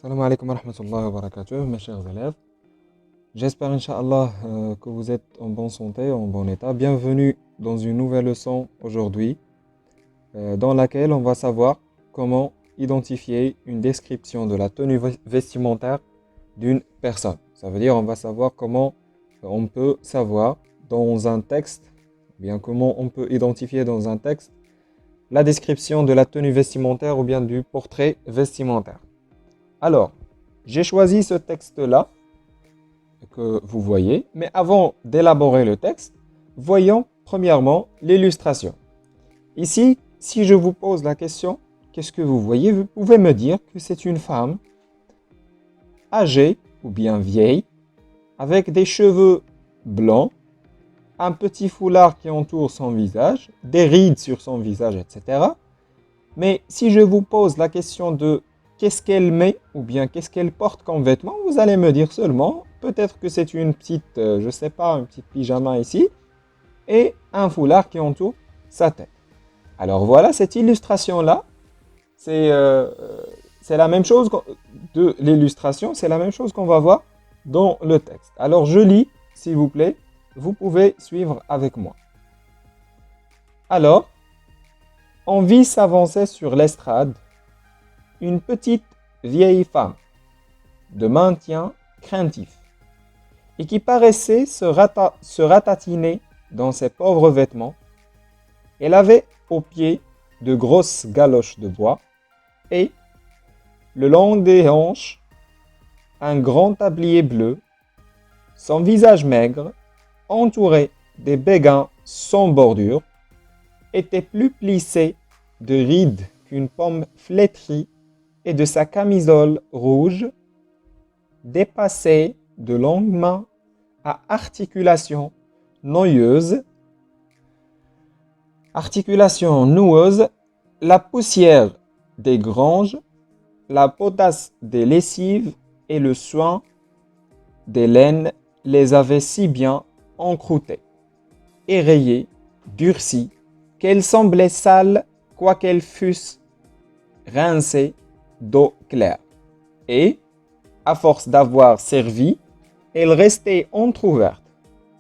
Salam alaikum wa rahmatullahi wa barakatuh, mes chers élèves. J'espère, Inch'Allah, que vous êtes en bonne santé, en bon état. Bienvenue dans une nouvelle leçon aujourd'hui, dans laquelle on va savoir comment identifier une description de la tenue vestimentaire d'une personne. Ça veut dire on va savoir comment on peut savoir dans un texte, ou bien comment on peut identifier dans un texte la description de la tenue vestimentaire ou bien du portrait vestimentaire. Alors, j'ai choisi ce texte-là que vous voyez, mais avant d'élaborer le texte, voyons premièrement l'illustration. Ici, si je vous pose la question, qu'est-ce que vous voyez? Vous pouvez me dire que c'est une femme âgée ou bien vieille, avec des cheveux blancs, un petit foulard qui entoure son visage, des rides sur son visage, etc. Mais si je vous pose la question de qu'est-ce qu'elle met ou bien qu'est-ce qu'elle porte comme vêtement, vous allez me dire seulement, peut-être que c'est une petite, je sais pas, une petite pyjama ici, et un foulard qui entoure sa tête. Alors voilà, cette illustration-là, c'est la même chose de l'illustration, c'est la même chose qu'on va voir dans le texte. Alors je lis, s'il vous plaît, vous pouvez suivre avec moi. Alors, on vit s'avancer sur l'estrade une petite vieille femme de maintien craintif et qui paraissait se ratatiner dans ses pauvres vêtements. Elle avait aux pieds de grosses galoches de bois et, le long des hanches, un grand tablier bleu, son visage maigre, entouré des béguins sans bordure, était plus plissé de rides qu'une pomme flétrie et de sa camisole rouge, dépassée de longues mains à articulations noueuses. La poussière des granges, la potasse des lessives et le soin des laines les avaient si bien encroûtées, érayées, durcies, qu'elles semblaient sales, quoiqu'elles fussent rincées d'eau claire. Et, à force d'avoir servi, elles restaient entr'ouvertes,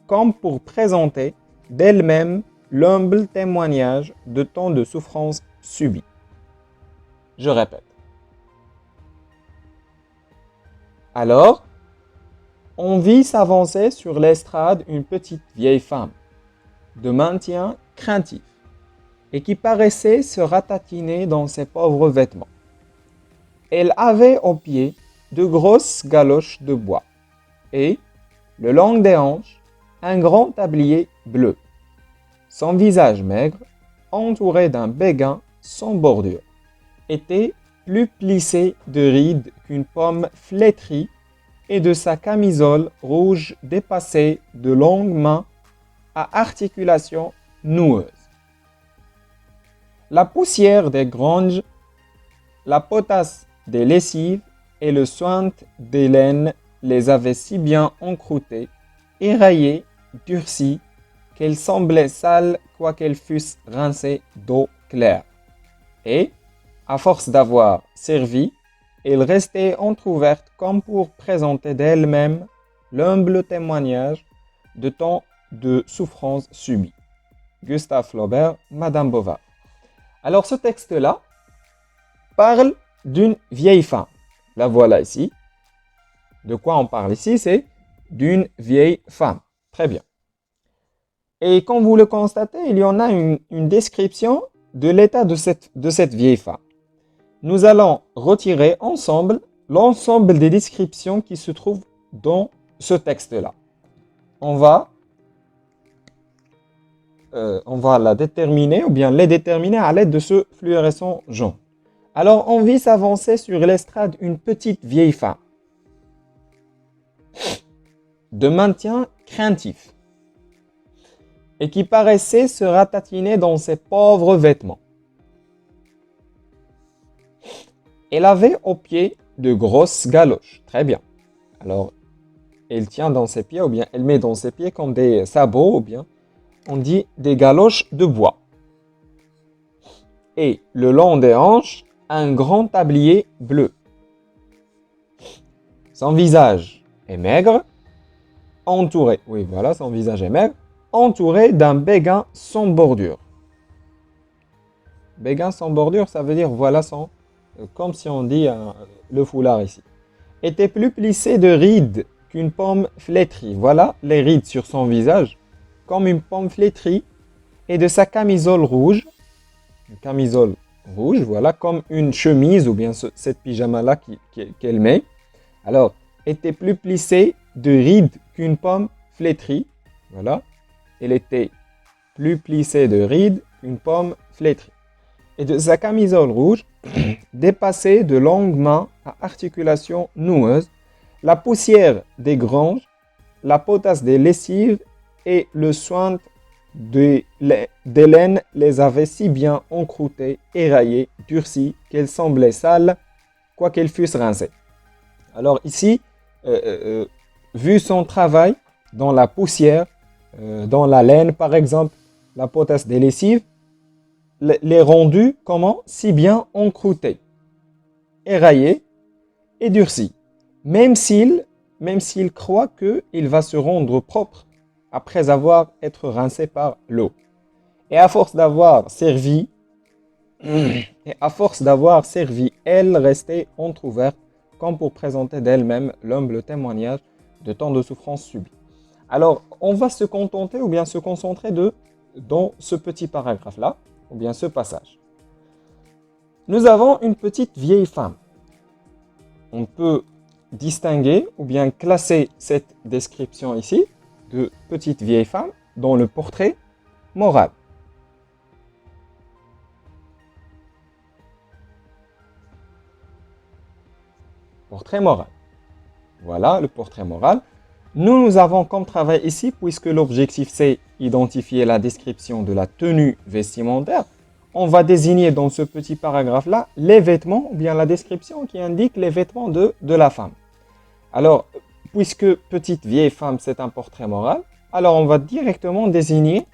comme pour présenter d'elles-mêmes l'humble témoignage de tant de souffrances subies. Je répète. Alors, on vit s'avancer sur l'estrade une petite vieille femme, de maintien craintif, et qui paraissait se ratatiner dans ses pauvres vêtements. Elle avait aux pieds de grosses galoches de bois et, le long des hanches, un grand tablier bleu. Son visage maigre, entouré d'un béguin sans bordure, était plus plissé de rides qu'une pomme flétrie et de sa camisole rouge dépassée de longues mains à articulations noueuses. La poussière des granges, la potasse des lessives et le sointe des laines les avaient si bien encroûtées, éraillées, durcies, qu'elles semblaient sales quoiqu'elles fussent rincées d'eau claire. Et, à force d'avoir servi, elles restaient entr'ouvertes comme pour présenter d'elles-mêmes l'humble témoignage de tant de souffrances subies. Gustave Flaubert, Madame Bovary. Alors ce texte-là parle d'une vieille femme. La voilà ici. De quoi on parle ici? C'est d'une vieille femme. Très bien. Et comme vous le constatez, il y en a une description de l'état de cette vieille femme. Nous allons retirer ensemble l'ensemble des descriptions qui se trouvent dans ce texte-là. On va la déterminer ou bien les déterminer à l'aide de ce fluorescent jaune. Alors, on vit s'avancer sur l'estrade une petite vieille femme de maintien craintif et qui paraissait se ratatiner dans ses pauvres vêtements. Elle avait aux pieds de grosses galoches. Très bien. Alors, elle tient dans ses pieds ou bien elle met dans ses pieds comme des sabots ou bien on dit des galoches de bois. Et le long des hanches, un grand tablier bleu. Son visage est maigre, entouré, oui voilà, son visage est maigre, entouré d'un béguin sans bordure. Béguin sans bordure, ça veut dire, voilà, son, comme si on dit le foulard ici. Était plus plissé de rides qu'une pomme flétrie. Voilà les rides sur son visage, comme une pomme flétrie, et de sa camisole rouge, une camisole rouge, voilà, comme une chemise ou bien cette pyjama-là qu'elle met. Alors, était plus plissée de rides qu'une pomme flétrie. Voilà, elle était plus plissée de rides qu'une pomme flétrie. Et de sa camisole rouge dépassait de longues mains à articulation noueuse, la poussière des granges, la potasse des lessives et le soin d'Hélène les avait si bien encroûtées, éraillées, durcies, qu'elles semblaient sales, quoiqu'elles fussent rincées. Alors ici, vu son travail dans la poussière, dans la laine par exemple, la potasse des lessives, les rendus, comment? Si bien encroûtés, éraillés et durcis. Même s'il croit qu'il va se rendre propre après avoir été rincé par l'eau. Et à force d'avoir servi, elle restait entrouverte, comme pour présenter d'elle-même l'humble témoignage de tant de souffrances subies. Alors, on va se contenter ou bien se concentrer dans ce petit paragraphe-là, ou bien ce passage. Nous avons une petite vieille femme. On peut distinguer ou bien classer cette description ici de petite vieille femme dans le portrait moral. Portrait moral. Voilà le portrait moral. Nous avons comme travail ici, puisque l'objectif c'est identifier la description de la tenue vestimentaire, on va désigner dans ce petit paragraphe-là les vêtements, ou bien la description qui indique les vêtements de la femme. Alors, puisque petite vieille femme c'est un portrait moral, alors on va directement désigner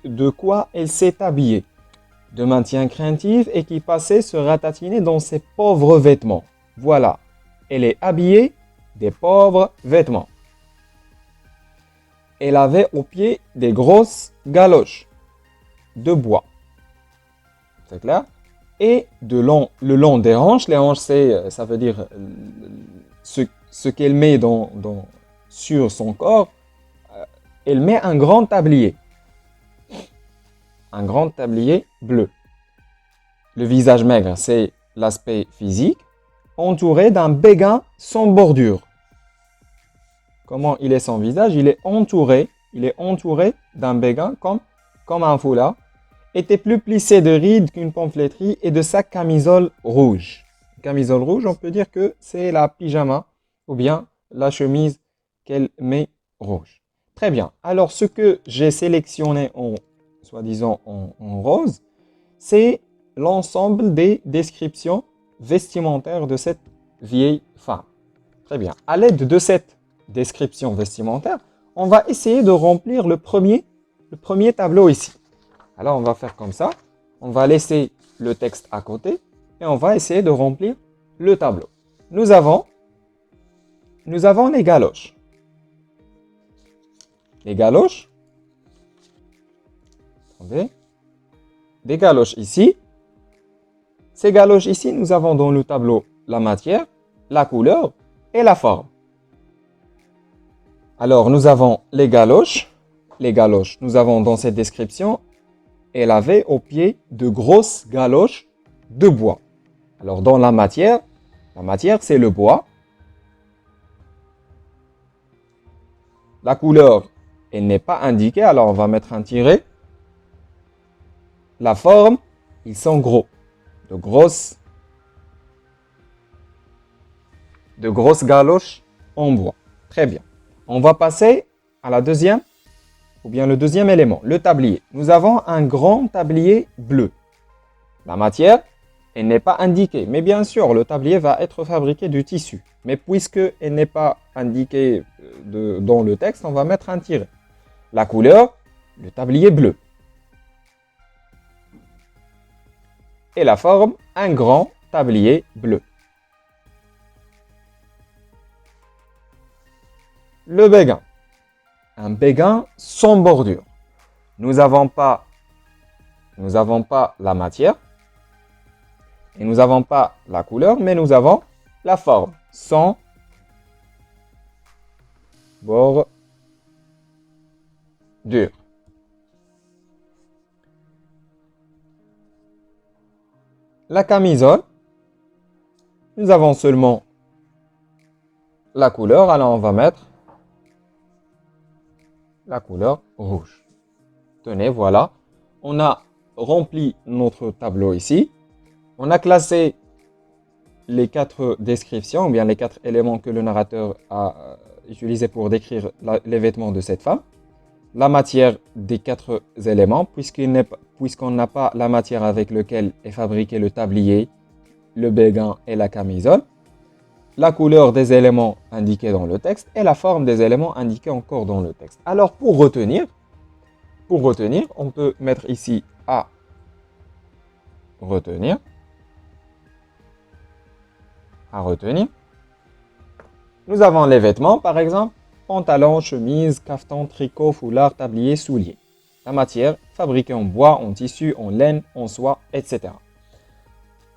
de quoi elle s'est habillée. De maintien craintif et qui passait se ratatiner dans ses pauvres vêtements. Voilà, elle est habillée des pauvres vêtements. Elle avait aux pieds des grosses galoches de bois. C'est clair? Et le long des hanches, les hanches, ça veut dire ce qu'elle met sur son corps, elle met un grand tablier. Un grand tablier bleu. Le visage maigre, c'est l'aspect physique, entouré d'un béguin sans bordure. Comment il est son visage? Il est entouré d'un béguin comme un foulard. Était plus plissé de rides qu'une pamphléterie et de sa camisole rouge. Camisole rouge, on peut dire que c'est la pyjama ou bien la chemise qu'elle met rouge. Très bien. Alors, ce que j'ai sélectionné soi-disant en rose, c'est l'ensemble des descriptions vestimentaires de cette vieille femme. Très bien. À l'aide de cette description vestimentaire, on va essayer de remplir le premier tableau ici. Alors, on va faire comme ça. On va laisser le texte à côté et on va essayer de remplir le tableau. Nous avons les galoches. Les galoches. Attendez. Des galoches ici. Ces galoches ici, nous avons dans le tableau la matière, la couleur et la forme. Alors, nous avons les galoches. Les galoches, nous avons dans cette description, elle avait au pied de grosses galoches de bois. Alors, dans la matière c'est le bois. La couleur, elle n'est pas indiquée, alors on va mettre un tiret. La forme, ils sont gros. De grosses galoches en bois. Très bien. On va passer à la deuxième, ou bien le deuxième élément, le tablier. Nous avons un grand tablier bleu. La matière, elle n'est pas indiquée. Mais bien sûr, le tablier va être fabriqué du tissu. Mais puisque elle n'est pas indiquée dans le texte, on va mettre un tiret. La couleur, le tablier bleu. Et la forme, un grand tablier bleu. le béguin. Un béguin sans bordure. Nous n'avons pas la matière et nous n'avons pas la couleur, mais nous avons la forme sans bordure. La camisole, nous avons seulement la couleur, alors on va mettre la couleur rouge. Tenez, voilà, on a rempli notre tableau ici. On a classé les 4 descriptions, ou bien les 4 éléments que le narrateur a utilisés pour décrire les vêtements de cette femme. La matière des 4 éléments, puisqu'on n'a pas la matière avec laquelle est fabriqué le tablier, le béguin et la camisole. La couleur des éléments indiqués dans le texte et la forme des éléments indiqués encore dans le texte. Alors pour retenir, on peut mettre ici à retenir. Nous avons les vêtements, par exemple, pantalon, chemise, caftan, tricot, foulard, tablier, soulier. La matière, fabriquée en bois, en tissu, en laine, en soie, etc.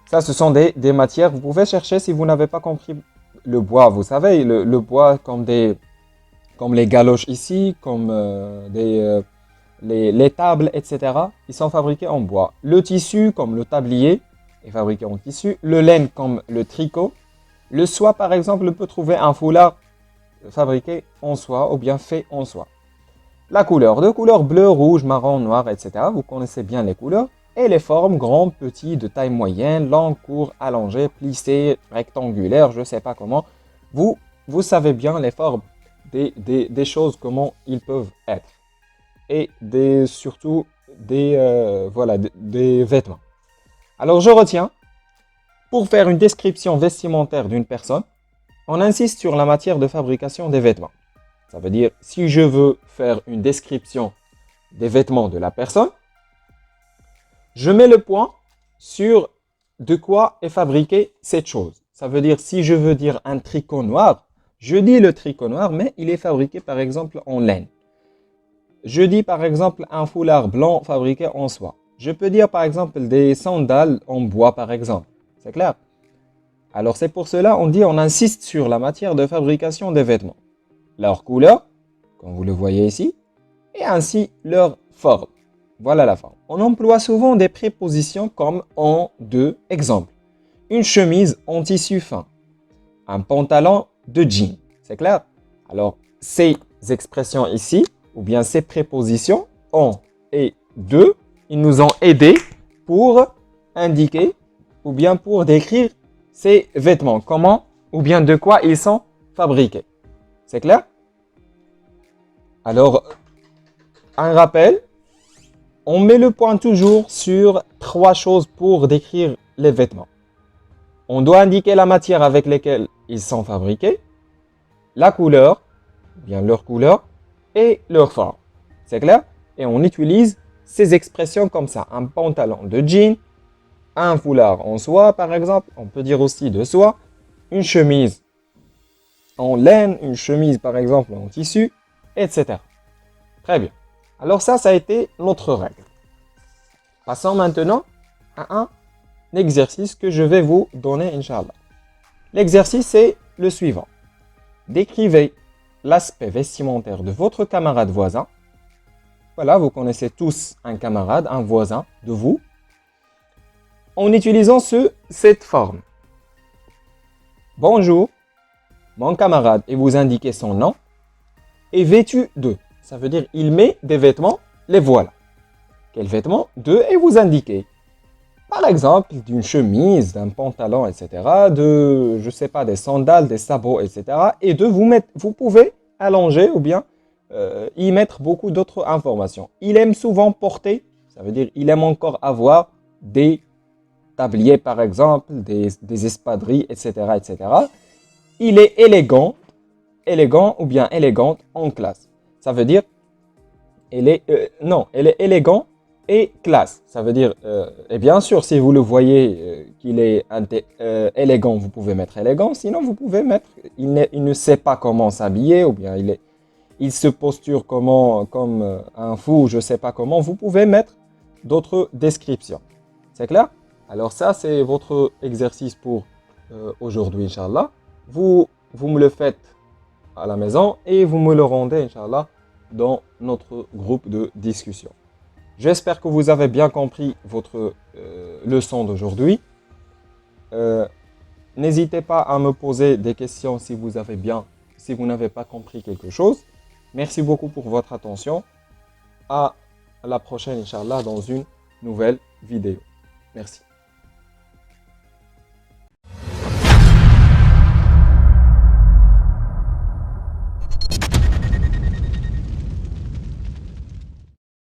Ça, ce sont des matières. Vous pouvez chercher si vous n'avez pas compris le bois. Vous savez, le bois comme les galoches ici, comme les tables, etc. Ils sont fabriqués en bois. Le tissu, comme le tablier, est fabriqué en tissu. Le laine, comme le tricot. Le soie, par exemple, on peut trouver un foulard fabriqué en soie ou bien fait en soie. La couleur, de couleur bleu, rouge, marron, noir, etc. Vous connaissez bien les couleurs. Et les formes, grand, petit, de taille moyenne, long, court, allongé, plissé, rectangulaire, je ne sais pas comment. Vous savez bien les formes des choses, comment ils peuvent être. Et surtout des vêtements. Alors je retiens, pour faire une description vestimentaire d'une personne, on insiste sur la matière de fabrication des vêtements. Ça veut dire, si je veux faire une description des vêtements de la personne, je mets le point sur de quoi est fabriquée cette chose. Ça veut dire, si je veux dire un tricot noir, je dis le tricot noir, mais il est fabriqué par exemple en laine. Je dis par exemple un foulard blanc fabriqué en soie. Je peux dire par exemple des sandales en bois par exemple. C'est clair? Alors c'est pour cela on insiste sur la matière de fabrication des vêtements. Leur couleur, comme vous le voyez ici, et ainsi leur forme. Voilà la forme. On emploie souvent des prépositions comme en, de, exemple. Une chemise en tissu fin. Un pantalon de jean. C'est clair? Alors, ces expressions ici, ou bien ces prépositions, en et de, ils nous ont aidés pour indiquer, ou bien pour décrire ces vêtements. Comment, ou bien de quoi ils sont fabriqués. C'est clair? Alors, un rappel, on met le point toujours sur 3 choses pour décrire les vêtements. On doit indiquer la matière avec laquelle ils sont fabriqués, la couleur, bien leur couleur, et leur forme. C'est clair? Et on utilise ces expressions comme ça. Un pantalon de jean, un foulard en soie par exemple, on peut dire aussi de soie, une chemise en laine, une chemise par exemple en tissu, etc. Très bien. Alors ça a été notre règle. Passons maintenant à un exercice que je vais vous donner, Inch'Allah. L'exercice est le suivant. Décrivez l'aspect vestimentaire de votre camarade voisin. Voilà, vous connaissez tous un camarade, un voisin de vous, en utilisant cette forme. Bonjour, mon camarade, et vous indiquez son nom, est vêtu de. Ça veut dire il met des vêtements, les voilà. Quels vêtements? De, et vous indiquez. Par exemple, d'une chemise, d'un pantalon, etc. De, je ne sais pas, des sandales, des sabots, etc. Et de vous pouvez allonger ou bien y mettre beaucoup d'autres informations. Il aime souvent porter, ça veut dire il aime encore avoir des tabliers, par exemple, des espadrilles, etc., etc. Il est élégant ou bien élégante en classe. Ça veut dire, elle est élégant et classe. Ça veut dire, et bien sûr, si vous le voyez qu'il est élégant, vous pouvez mettre élégant. Sinon, vous pouvez mettre, il ne sait pas comment s'habiller, ou bien il se posture comme un fou, je ne sais pas comment. Vous pouvez mettre d'autres descriptions. C'est clair? Alors ça, c'est votre exercice pour aujourd'hui, Inch'Allah. Vous me le faites à la maison et vous me le rendez, Inch'Allah, dans notre groupe de discussion. J'espère que vous avez bien compris votre leçon d'aujourd'hui. Euh, N'hésitez pas à me poser des questions si vous n'avez pas compris quelque chose. Merci beaucoup pour votre attention. À la prochaine, Inch'Allah, dans une nouvelle vidéo. Merci.